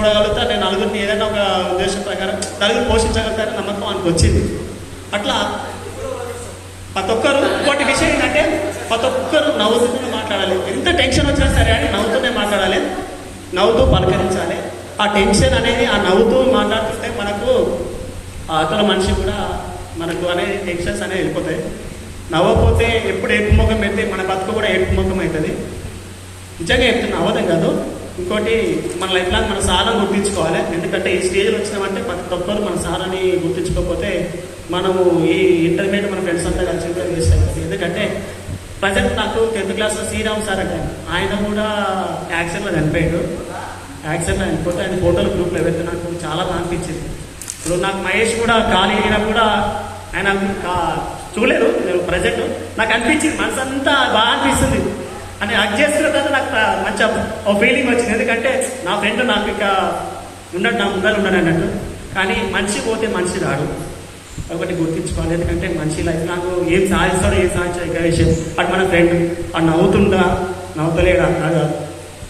చూడగలుగుతా, నేను నలుగురిని ఏదైనా ఒక ఉద్దేశం ప్రకారం నలుగురు పోషించగలుగుతారని నమ్మకం ఆయనకు వచ్చింది. అట్లా ప్రతి ఒక్కరు ఇంకోటి విషయం ఏంటంటే ప్రతి ఒక్కరు నవ్వుతూనే మాట్లాడాలి. ఎంత టెన్షన్ వచ్చినా సరే అని నవ్వుతూనే మాట్లాడాలి, నవ్వుతూ పలకరించాలి. ఆ టెన్షన్ అనేది ఆ నవ్వుతూ మాట్లాడుతుంటే మనకు అవతల మనిషి కూడా మనకు అనేది టెన్షన్స్ అనేవి వెళ్ళిపోతాయి. నవ్వకపోతే ఎప్పుడు ఏపు ముఖం పెడితే మన బతుకు కూడా ఏపు ముఖం అవుతుంది. నిజంగా చెప్తున్నా, అవ్వదు కాదు. ఇంకోటి మన లైఫ్ లాంగ్ మన సారాన్ని గుర్తించుకోవాలి. ఎందుకంటే ఈ స్టేజ్లో వచ్చినామంటే ప్రతి ఒక్కరు మన సారాన్ని గుర్తించుకోకపోతే మనము ఈ ఇంటర్మీడియట్ మన ఫ్రెండ్స్ అంతా కలిసి కూడా వేస్ట్ అవుతుంది. ఎందుకంటే ప్రజెంట్ నాకు 10th క్లాస్లో శ్రీరామ్ సార్ అంటే ఆయన కూడా యాక్సిడెంట్లో చనిపోయాడు. యాక్సిడెంట్లో చనిపోతే ఆయన ఫోటోలు గ్రూప్లో పెడితే నాకు చాలా బాగా అనిపించింది. ఇప్పుడు నాకు మహేష్ కూడా ఖాళీ అయినా కూడా ఆయన చూడలేదు. నేను ప్రజెంట్ నాకు అనిపించింది, మనసు అంతా బాగా అనిపిస్తుంది అని హక్ చేసుకున్న తర్వాత నాకు మంచి ఒక ఫీలింగ్ వచ్చింది. ఎందుకంటే నా ఫ్రెండ్ నాకు ఇక ఉండడు, నా ముందర ఉండడు అన్నట్టు. కానీ మనిషి పోతే మనిషి రాడు, ఒకటి గుర్తించుకోవాలి. ఎందుకంటే మనిషి లైఫ్ నాకు ఏం సాధిస్తాడో ఏం సాధించాడు ఇక విషయం. అటు మన ఫ్రెండ్ అటు నవ్వుతుందా నవ్వుతలేడా కాదు,